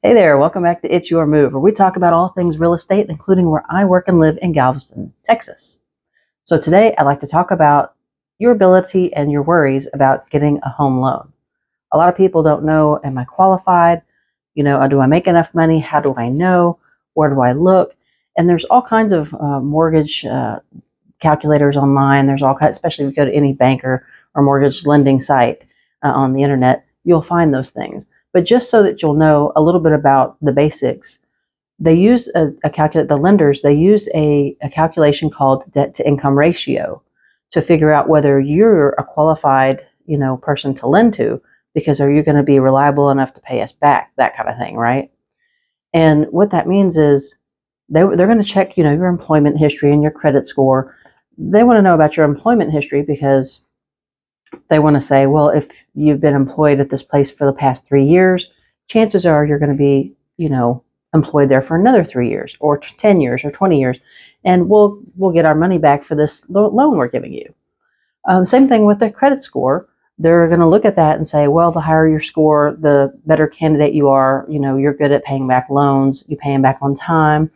Hey there, welcome back to It's Your Move, where we talk about all things real estate, including where I work and live in Galveston, Texas. So today I'd like to talk about your ability and your worries about getting a home loan. A lot of people don't know, am I qualified? Do I make enough money? How do I know? Where do I look? And there's all kinds of mortgage calculators online. There's all kinds, especially if you go to any banker or mortgage lending site on the internet, you'll find those things. But just so that you'll know a little bit about the basics, they use the lenders, they use a calculation called debt to income ratio to figure out whether you're a qualified, person to lend to, because are you going to be reliable enough to pay us back, that kind of thing, right? And what that means is they're going to check, your employment history and your credit score. They want to know about your employment history because they want to say, well, if you've been employed at this place for the past 3 years, chances are you're going to be, employed there for another 3 years or 10 years or 20 years. And we'll get our money back for this loan we're giving you. Same thing with the credit score. They're going to look at that and say, well, the higher your score, the better candidate you are. You're good at paying back loans, you pay them back on time,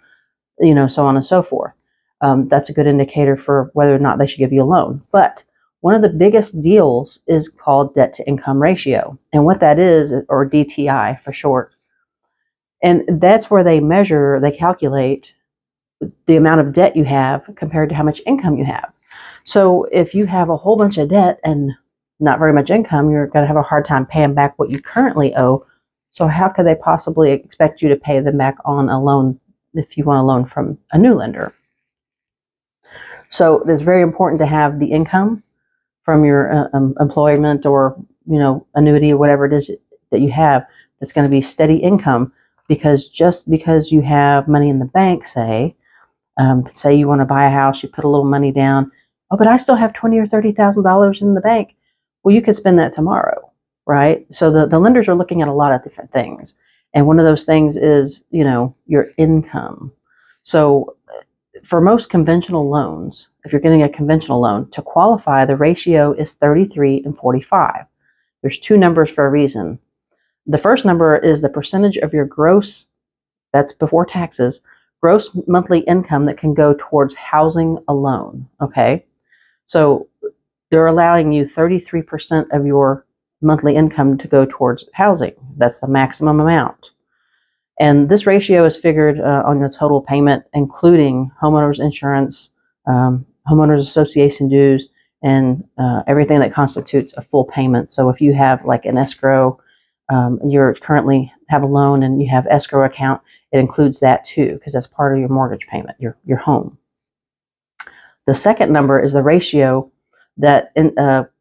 so on and so forth. That's a good indicator for whether or not they should give you a loan. But one of the biggest deals is called debt to income ratio. And what that is, or DTI for short, and that's where they calculate the amount of debt you have compared to how much income you have. So if you have a whole bunch of debt and not very much income, you're going to have a hard time paying back what you currently owe. So how could they possibly expect you to pay them back on a loan if you want a loan from a new lender? So it's very important to have the income from your employment or annuity or whatever it is that you have that's going to be steady income, because just because you have money in the bank, say you want to buy a house, you put a little money down, oh, but I still have $20,000 or $30,000 in the bank. Well, you could spend that tomorrow, right? So the lenders are looking at a lot of different things, and one of those things is your income. So for most conventional loans, if you're getting a conventional loan, to qualify, the ratio is 33 and 45. There's two numbers for a reason. The first number is the percentage of your gross, that's before taxes, gross monthly income that can go towards housing alone, okay? So they're allowing you 33% of your monthly income to go towards housing. That's the maximum amount. And this ratio is figured on the total payment, including homeowners insurance, homeowners association dues, and everything that constitutes a full payment. So if you have like an escrow, you're currently have a loan and you have escrow account, it includes that too, because that's part of your mortgage payment, your home. The second number is the ratio that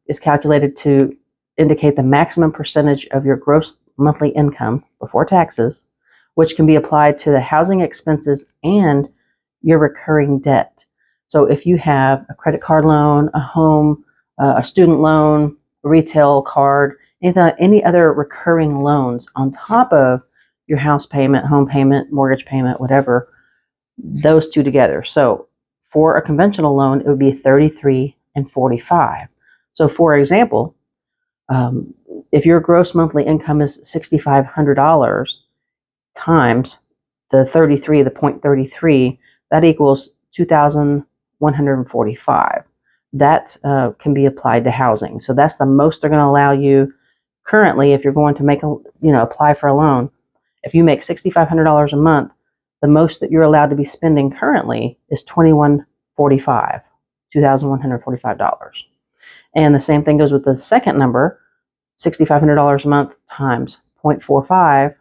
is calculated to indicate the maximum percentage of your gross monthly income before taxes, which can be applied to the housing expenses and your recurring debt. So if you have a credit card loan, a home, a student loan, a retail card, any other recurring loans on top of your house payment, home payment, mortgage payment, whatever, those two together. So for a conventional loan, it would be 33 and 45. So for example, if your gross monthly income is $6,500 times the 0.33, that equals 2,145. That can be applied to housing. So that's the most they're going to allow you currently if you're going to make apply for a loan. If you make $6,500 a month, the most that you're allowed to be spending currently is $2,145. And the same thing goes with the second number, $6,500 a month times 0.45.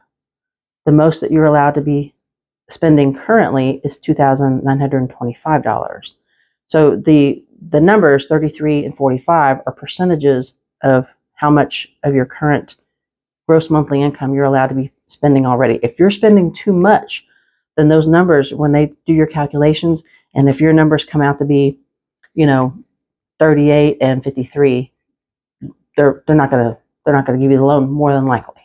The most that you're allowed to be spending currently is $2,925. So the numbers 33 and 45 are percentages of how much of your current gross monthly income you're allowed to be spending already. If you're spending too much, then those numbers, when they do your calculations, and if your numbers come out to be, 38 and 53, they're not gonna give you the loan more than likely.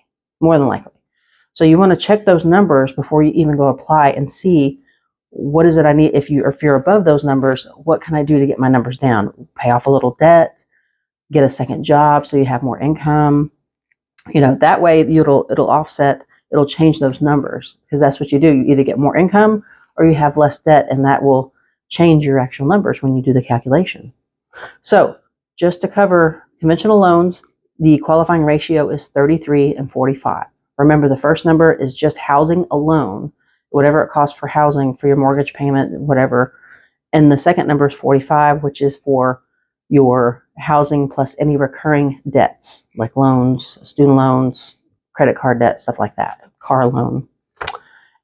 So you want to check those numbers before you even go apply and see what is it I need. If you're above those numbers, what can I do to get my numbers down? Pay off a little debt, get a second job so you have more income. That way it'll offset it'll change those numbers, because that's what you do. You either get more income or you have less debt, and that will change your actual numbers when you do the calculation. So just to cover conventional loans, the qualifying ratio is 33 and 45. Remember, the first number is just housing alone, whatever it costs for housing, for your mortgage payment, whatever. And the second number is 45, which is for your housing plus any recurring debts, like loans, student loans, credit card debt, stuff like that, car loan.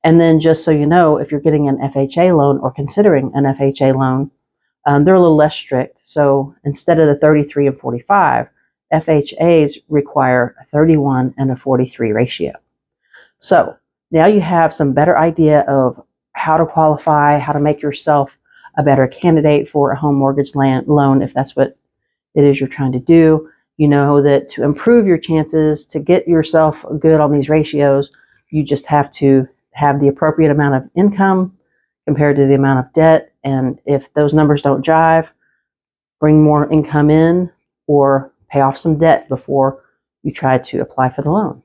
And then just so you know, if you're getting an FHA loan or considering an FHA loan, they're a little less strict. So instead of the 33 and 45, FHAs require a 31 and a 43 ratio. So now you have some better idea of how to qualify, how to make yourself a better candidate for a home mortgage loan, if that's what it is you're trying to do. You know that to improve your chances to get yourself good on these ratios, you just have to have the appropriate amount of income compared to the amount of debt. And if those numbers don't jive, bring more income in or pay off some debt before you try to apply for the loan.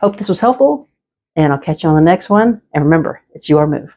Hope this was helpful, and I'll catch you on the next one. And remember, it's your move.